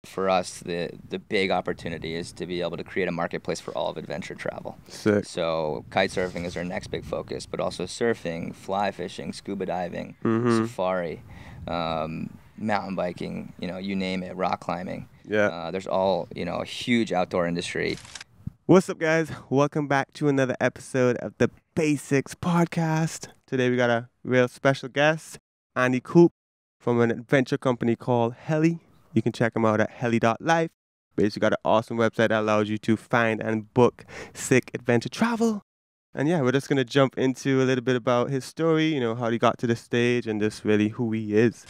for us, the big opportunity is to be able to create a marketplace for all of adventure travel. Sick. So kite surfing is our next big focus, but also surfing, fly fishing, scuba diving, Mm-hmm. safari, mountain biking, you name it, rock climbing. Yeah. There's all, a huge outdoor industry. What's up, guys? Welcome back to another episode of the Basics Podcast. Today we got a real special guest, Andy Culp, from an adventure company called Heli. You can check them out at heli.life. Basically got an awesome website that allows you to find and book sick adventure travel. And yeah, we're just going to jump into a little bit about his story, how he got to this stage and just really who he is.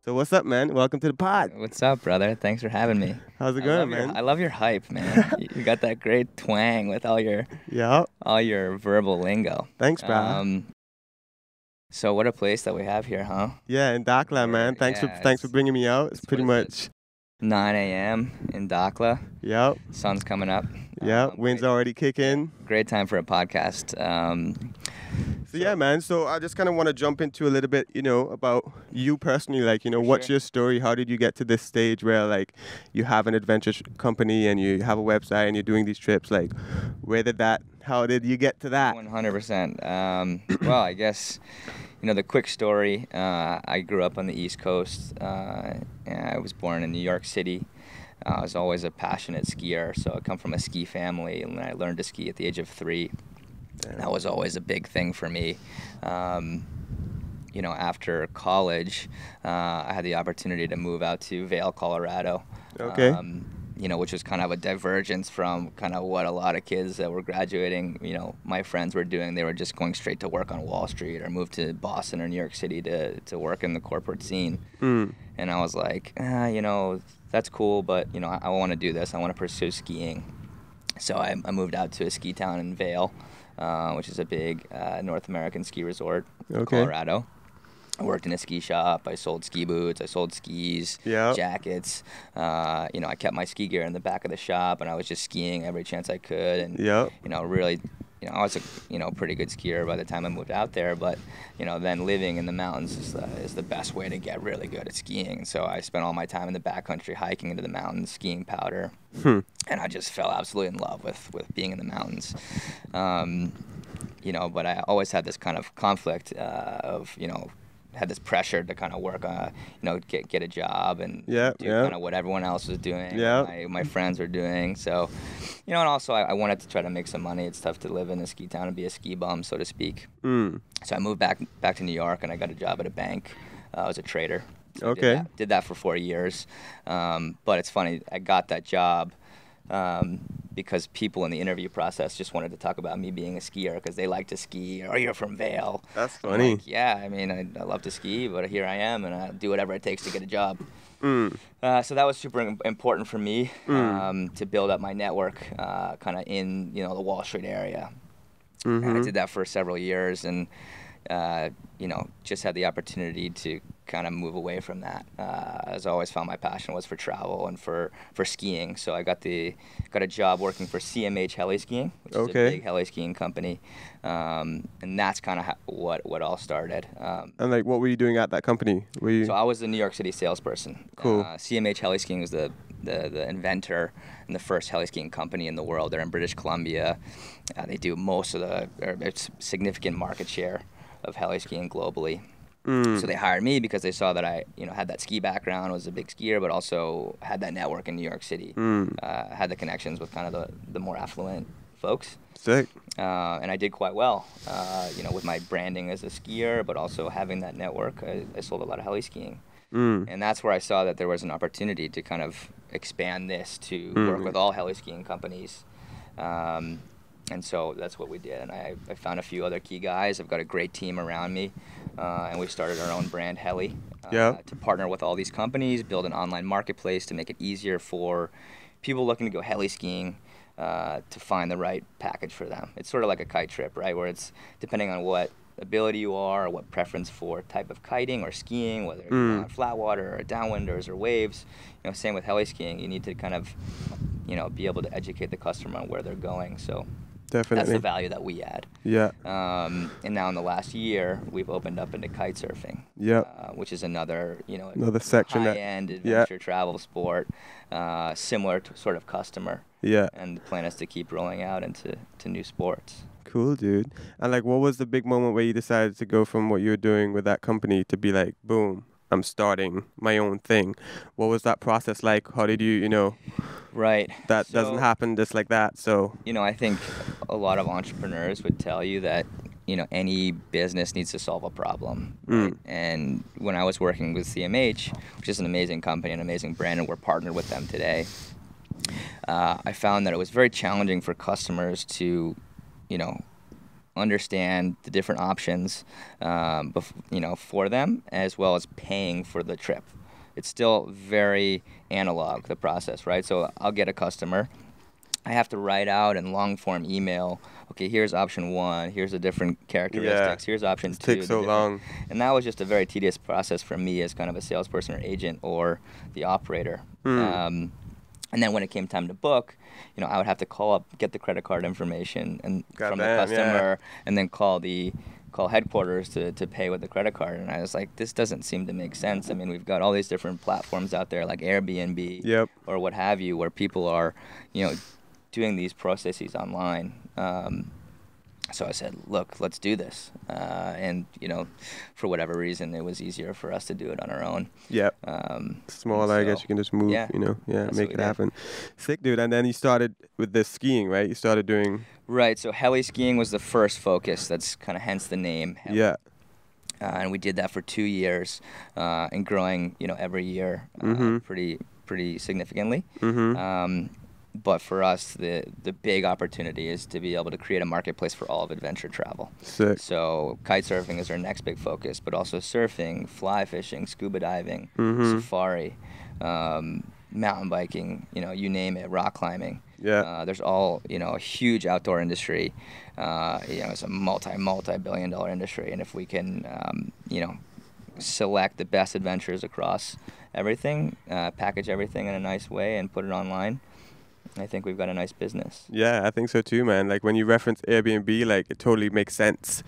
So what's up, man? Welcome to the pod. What's up, brother? Thanks for having me. How's it going, I love your hype, man. You got that great twang with all your verbal lingo. Thanks, bro. So what a place that we have here, huh? Yeah, in Dakla, man. Thanks for bringing me out. It's pretty much 9 a.m. in Dakla. Yep. Sun's coming up. Yep. Wind's already kicking. Great time for a podcast. So yeah, man. So I just kind of want to jump into a little bit, about you personally. Like, what's your story? How did you get to this stage where, like, you have an adventure company and you have a website and you're doing these trips? Like, how did you get to that? 100%. Well, I guess, the quick story. I grew up on the East Coast. I was born in New York City. I was always a passionate skier, so I come from a ski family, and I learned to ski at the age of 3. And that was always a big thing for me. After college, I had the opportunity to move out to Vail, Colorado. Okay. Which was kind of a divergence from kind of what a lot of kids that were graduating, my friends were doing. They were just going straight to work on Wall Street or moved to Boston or New York City to work in the corporate scene. And I was like, that's cool, but, I want to do this. I want to pursue skiing. So I moved out to a ski town in Vail, which is a big North American ski resort in Colorado. I worked in a ski shop. I sold ski boots. I sold skis, jackets. I kept my ski gear in the back of the shop, and I was just skiing every chance I could. And really, I was a pretty good skier by the time I moved out there. But then living in the mountains is the best way to get really good at skiing. And so I spent all my time in the backcountry, hiking into the mountains, skiing powder, and I just fell absolutely in love with being in the mountains. But I always had this kind of conflict of had this pressure to kind of work on, get a job and do kind of what everyone else was doing, my friends were doing. So, and also I wanted to try to make some money. It's tough to live in a ski town and be a ski bum, so to speak. So I moved back to New York, and I got a job at a bank. I was a trader. So did that for 4 years. But it's funny, I got that job because people in the interview process just wanted to talk about me being a skier because they like to ski. Or you're from Vail. That's funny. Like, yeah, I mean, I love to ski, but here I am, and I do whatever it takes to get a job. So that was super important for me to build up my network kind of in the Wall Street area. And I did that for several years, and just had the opportunity to kind of move away from that. As I always found my passion was for travel and for skiing. So I got a job working for CMH Heli Skiing, which is a big heli skiing company. And that's kind of what all started. And like, what were you doing at that company? So I was the New York City salesperson. Cool. CMH Heli Skiing was the inventor and the first heli skiing company in the world. They're in British Columbia. They do most of it's significant market share of heli skiing globally. So they hired me because they saw that I, had that ski background, was a big skier, but also had that network in New York City. Had the connections with kind of the more affluent folks. Sick. And I did quite well, with my branding as a skier, but also having that network. I sold a lot of heli skiing. And that's where I saw that there was an opportunity to kind of expand this to work with all heli skiing companies. And so that's what we did. And I found a few other key guys. I've got a great team around me. And we started our own brand, Heli, to partner with all these companies, build an online marketplace to make it easier for people looking to go heli skiing to find the right package for them. It's sort of like a kite trip, right, where it's depending on what ability you are, or what preference for type of kiting or skiing, whether you want flat water or downwinders or waves. Same with heli skiing. You need to kind of, be able to educate the customer on where they're going. So Definitely. that's the value that we add. Yeah. And now in the last year, we've opened up into kite surfing. Yeah. Which is another, another section high-end adventure travel sport, similar to sort of customer. Yeah. And the plan is to keep rolling out into new sports. Cool, dude. And like, what was the big moment where you decided to go from what you were doing with that company to be like, boom, I'm starting my own thing? What was that process like? How did you, Right. That doesn't happen just like that. So, I think a lot of entrepreneurs would tell you that, any business needs to solve a problem. Right? And when I was working with CMH, which is an amazing company, an amazing brand, and we're partnered with them today, I found that it was very challenging for customers to, understand the different options, for them, as well as paying for the trip. It's still very analog, the process, right? So I'll get a customer. I have to write out in long-form email, okay, here's option 1, here's the different characteristics, here's option 2. It takes so long. And that was just a very tedious process for me as kind of a salesperson or agent or the operator. And then when it came time to book, I would have to call up, get the credit card information from the customer, and then call headquarters to pay with the credit card. And I was like, this doesn't seem to make sense. I mean, we've got all these different platforms out there like Airbnb or what have you, where people are, doing these processes online. So I said, look, let's do this. And, for whatever reason, it was easier for us to do it on our own. Yep. Smaller, I guess you can just move, make it happen. Sick, dude. And then you started with this skiing, right? You started doing... Right. So heli skiing was the first focus. That's kind of hence the name. Heli. Yeah. And we did that for 2 years and growing, every year pretty significantly. But for us, the big opportunity is to be able to create a marketplace for all of adventure travel. Sick. So kite surfing is our next big focus, but also surfing, fly fishing, scuba diving, safari, mountain biking, you name it, rock climbing. Yeah. There's all, a huge outdoor industry. It's a multi-billion-dollar industry. And if we can, select the best adventures across everything, package everything in a nice way and put it online, I think we've got a nice business. Yeah, I think so too, man. Like when you reference Airbnb, like it totally makes sense.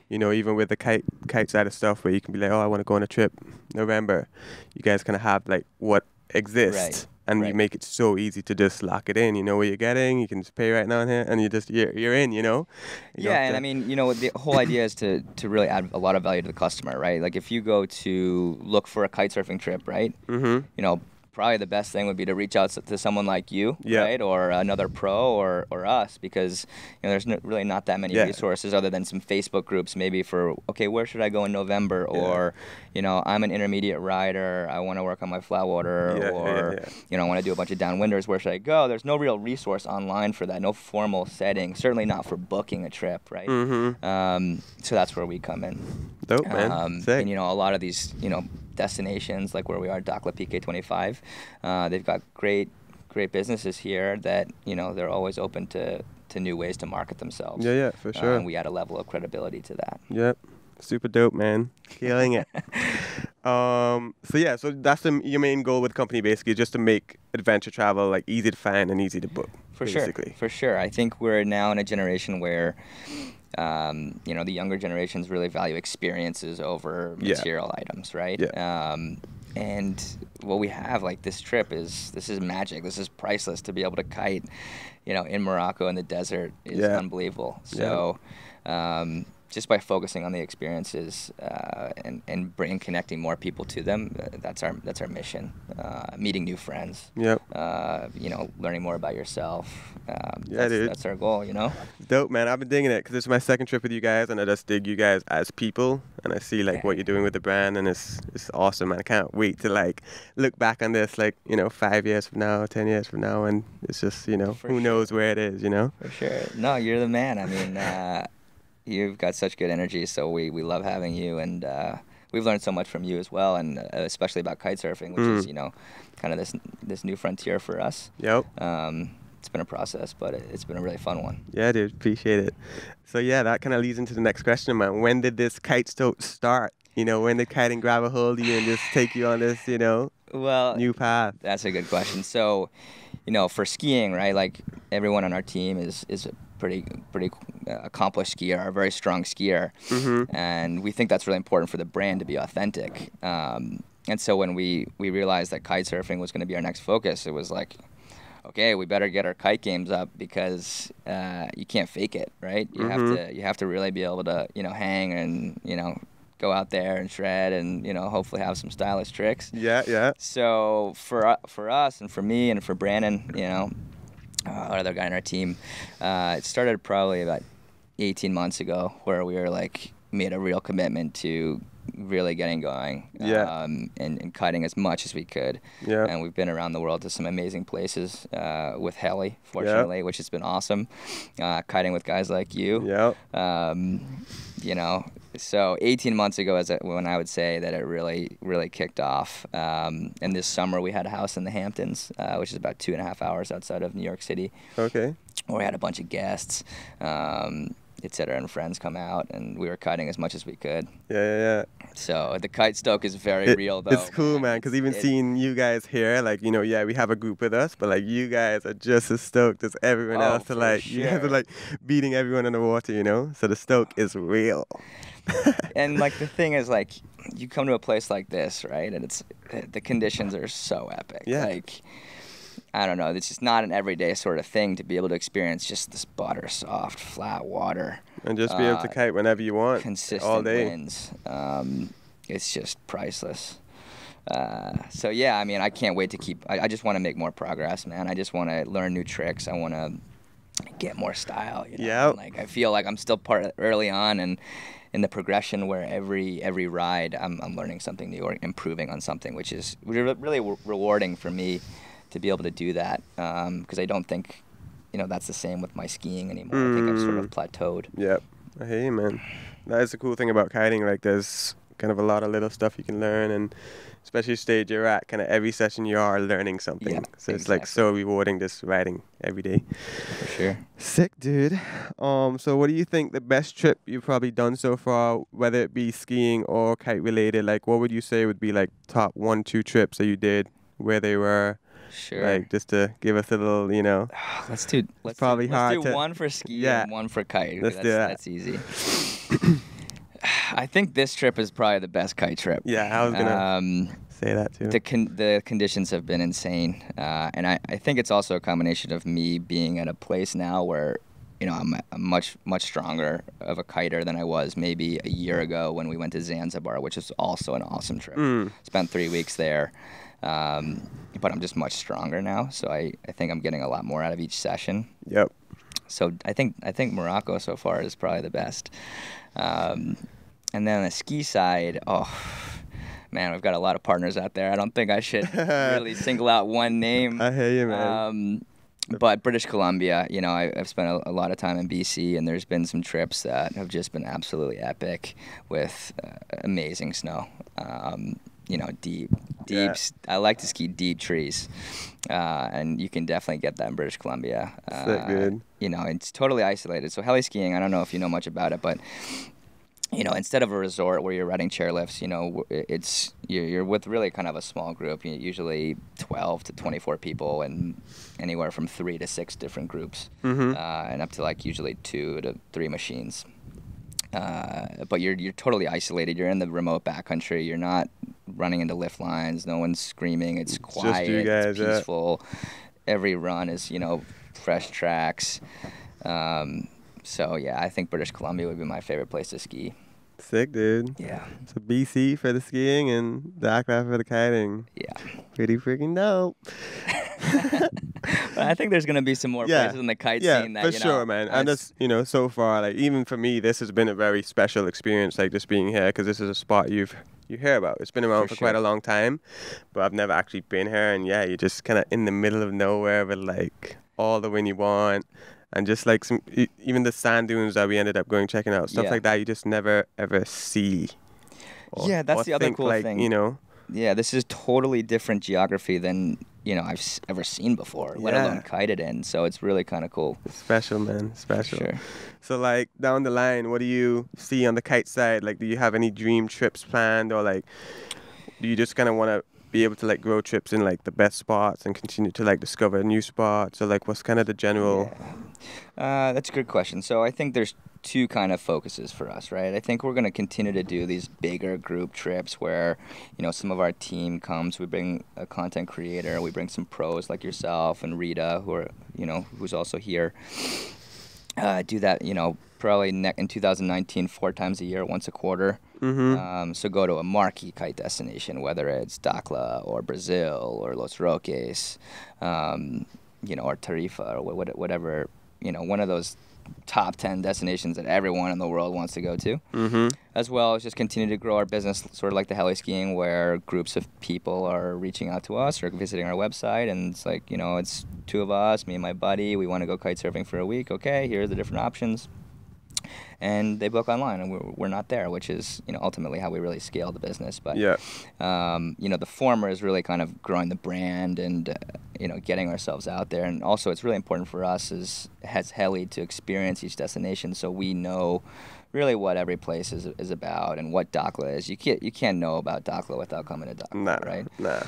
Even with the kite side of stuff where you can be like, oh, I want to go on a trip November. You guys kind of have like what exists. Right. And you make it so easy to just lock it in. You know what you're getting. You can just pay right now and here, and you're in. And I mean, the whole idea is to really add a lot of value to the customer, right? Like if you go to look for a kite surfing trip, right? Probably the best thing would be to reach out to someone like you, right, or another pro, or us, because there's really not that many resources other than some Facebook groups, maybe for where should I go in November, or I'm an intermediate rider, I want to work on my flat water, or I want to do a bunch of downwinders, where should I go? There's no real resource online for that, no formal setting, certainly not for booking a trip, right? So that's where we come in. Dope, man. Sick. And a lot of these destinations like where we are, Dakla PK25, they've got great businesses here that they're always open to new ways to market themselves. Yeah, for sure. And we add a level of credibility to that. Yep. Super dope, man. Killing it. So that's your main goal with the company, basically, just to make adventure travel like easy to find and easy to book. For sure. I think we're now in a generation where the younger generations really value experiences over material items, right? And what we have, like this trip, this is magic. This is priceless. To be able to kite, in Morocco in the desert is unbelievable. So just by focusing on the experiences and connecting more people to them, that's our mission. Meeting new friends. Learning more about yourself. Dude. That's our goal. Dope, man. I've been digging it because this is my second trip with you guys, and I just dig you guys as people, and I see what you're doing with the brand, and it's awesome, man. I can't wait to look back on this 5 years from now, 10 years from now, and it's just who knows where it is. For sure. No, you're the man. I mean. You've got such good energy, so we love having you, and we've learned so much from you as well, and especially about kite surfing, which is kind of this new frontier for us. been a process, but it's been a really fun one. Yeah, dude, appreciate it. So yeah, that kind of leads into the next question, man. When did this kite stoke start? You know, when did kiting grab a hold of you and just take you on this, you know, Well, new path? that's a good question. So, you know, for skiing, right? Like everyone on our team is a pretty accomplished skier, a very strong skier, and we think that's really important for the brand to be authentic. And so when we realized that kite surfing was going to be our next focus, it was like, okay, we better get our kite games up because you can't fake it, right? You have to really be able to, you know, hang and, you know, go out there and shred and, you know, hopefully have some stylish tricks. Yeah. So for us and for me and for Brandon, you know, another guy on our team, it started probably about 18 months ago where we were like made a real commitment to really getting going and kiting as much as we could. Yeah. And we've been around the world to some amazing places with Heli, fortunately, which has been awesome. Kiting with guys like you. Yeah. You know, so 18 months ago is when I would say that it really kicked off. And this summer we had a house in the Hamptons, which is about 2.5 hours outside of New York City. Okay. Where we had a bunch of guests, et cetera, and friends come out, and we were kiting as much as we could. Yeah. So the kite stoke is very real, though. It's cool, man, because even seeing you guys here, like, you know, yeah, we have a group with us, but, like, you guys are just as stoked as everyone else to, like, sure. You guys are, like, beating everyone in the water, you know? So the stoke is real. And, like, the thing is, like, you come to a place like this, right, and the conditions are so epic. Yeah. Like, I don't know, it's just not an everyday sort of thing to be able to experience just this butter soft, flat water. And just be able to kite whenever you want, consistent all day. winds. It's just priceless. So yeah, I mean, I can't wait to I just want to make more progress, man. I just want to learn new tricks. I want to get more style. You know? Yeah. Like I feel like I'm still early on and in the progression where every ride I'm learning something new or improving on something, which is really rewarding for me to be able to do that. Because I don't think, you know, that's the same with my skiing anymore. I think I've sort of plateaued. Yep. I hear you, man. That is the cool thing about kiting. Like, there's kind of a lot of little stuff you can learn, and especially stage you're at, kind of every session you are learning something. Yeah, so it's like so rewarding just riding every day. For sure. Sick, dude. So what do you think the best trip you've probably done so far, whether it be skiing or kite related? Like, what would you say would be like top 1-2 trips that you did, where they were? Sure. Like, just to give us a little, you know. Let's do one for ski and one for kite. Let's do that. That's easy. I think this trip is probably the best kite trip. Yeah, I was gonna say that too. The conditions have been insane, and I think it's also a combination of me being at a place now where, you know, I'm much stronger of a kiter than I was maybe a year ago when we went to Zanzibar, which is also an awesome trip. Spent 3 weeks there. But I'm just much stronger now, so I think I'm getting a lot more out of each session. Yep. So I think Morocco so far is probably the best. And then on the ski side, oh man, we've got a lot of partners out there. I don't think I should really single out one name. I hear you, man. But British Columbia, you know, I've spent a lot of time in BC, and there's been some trips that have just been absolutely epic with amazing snow. You know, deep. Yeah. I like to ski deep trees, and you can definitely get that in British Columbia. Sick, dude. You know, it's totally isolated. So heli skiing, I don't know if you know much about it, but you know, instead of a resort where you're riding chairlifts, you know, you're with really kind of a small group. Usually 12 to 24 people, and anywhere from 3 to 6 different groups, and up to like usually 2 to 3 machines. But you're totally isolated. You're in the remote backcountry. You're not running into lift lines. No one's screaming. It's quiet. Just you guys, it's peaceful. Every run is, you know, fresh tracks. So yeah, I think British Columbia would be my favorite place to ski. Sick, dude. Yeah. So BC for the skiing and Dakar for the kiting. Yeah. Pretty freaking dope. But I think there's gonna be some more places in the kite scene that, for you know, sure, man. And that's, you know, so far, like, even for me, this has been a very special experience, like, just being here, because this is a spot you hear about. It's been around for quite a long time, but I've never actually been here. And yeah, you're just kind of in the middle of nowhere with like all the wind you want, and just like even the sand dunes that we ended up going checking out, stuff like that. You just never ever see. That's the other cool thing. You know. Yeah, this is totally different geography than, I've ever seen before, let Yeah. alone kited in. So it's really kind of cool. Special, man. Special. Sure. So, like, down the line, what do you see on the kite side? Like, do you have any dream trips planned, or like, do you just kind of want to be able to like grow trips in like the best spots and continue to like discover new spots, or like what's kind of the general? That's a good question. So I think there's two kind of focuses for us, right? I think we're going to continue to do these bigger group trips where, some of our team comes. We bring a content creator, we bring some pros like yourself and Rita, who's also here. Do that, probably in 2019, 4 times a year, once a quarter. Mm-hmm. So go to a marquee kite destination, whether it's Dakhla or Brazil or Los Roques, or Tarifa or whatever, one of those top 10 destinations that everyone in the world wants to go to. Mm-hmm. As well as just continue to grow our business, sort of like the heli skiing, where groups of people are reaching out to us or visiting our website, and it's like, it's 2 of us, me and my buddy, we want to go kite surfing for a week. Okay, here are the different options. And they book online, and we're not there, which is, ultimately how we really scale the business. But, Yeah. the former is really kind of growing the brand and, getting ourselves out there. And also it's really important for us as Heli to experience each destination, so we know really what every place is about and what Dakhla is. You can't know about Dakhla without coming to Dakhla, right? Nah.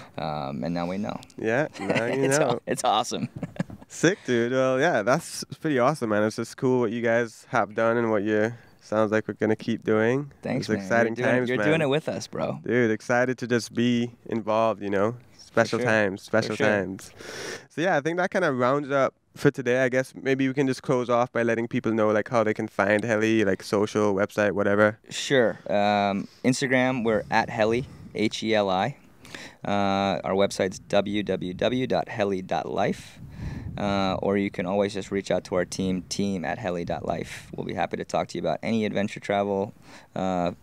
And now we know. Yeah, now you know. It's awesome. Sick, dude. Well, yeah, that's pretty awesome, man. It's just cool what you guys have done and what you sounds like we're gonna keep doing. Thanks, it's man. Exciting times, you're man. doing it with us, bro. Dude, excited to just be involved, Special sure. times, special For sure. times. So yeah, I think that kind of rounds up for today. I guess maybe we can just close off by letting people know like how they can find Heli, like social, website, whatever. Sure. Instagram, we're at Heli, Heli. Our website's www.heli.life. Or you can always just reach out to our team@heli.life. We'll be happy to talk to you about any adventure travel that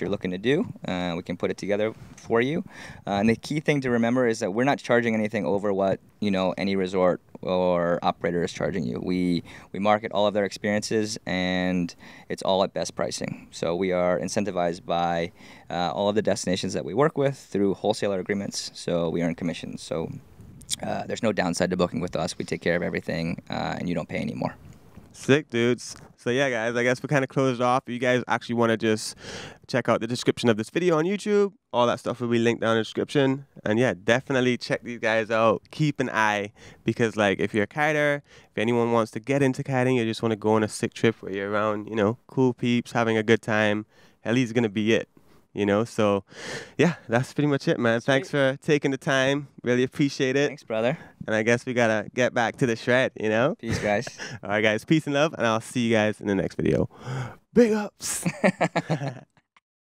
you're looking to do. We can put it together for you. And the key thing to remember is that we're not charging anything over what any resort or operator is charging you. We market all of their experiences, and it's all at best pricing. So we are incentivized by all of the destinations that we work with through wholesaler agreements. So we earn commissions. So there's no downside to booking with us. We take care of everything, and you don't pay any more. Sick, dudes. So yeah, guys, I guess we kind of closed off. If you guys actually want to just check out the description of this video on YouTube, all that stuff will be linked down in the description. And yeah, definitely check these guys out. Keep an eye, because like if you're a kiter, if anyone wants to get into kiting, you just want to go on a sick trip where you're around, cool peeps, having a good time, Heli's going to be it. So yeah, that's pretty much it, man. Sweet. Thanks for taking the time. Really appreciate it. Thanks, brother. And I guess we gotta get back to the shred, Peace, guys. All right, guys. Peace and love, and I'll see you guys in the next video. Big ups.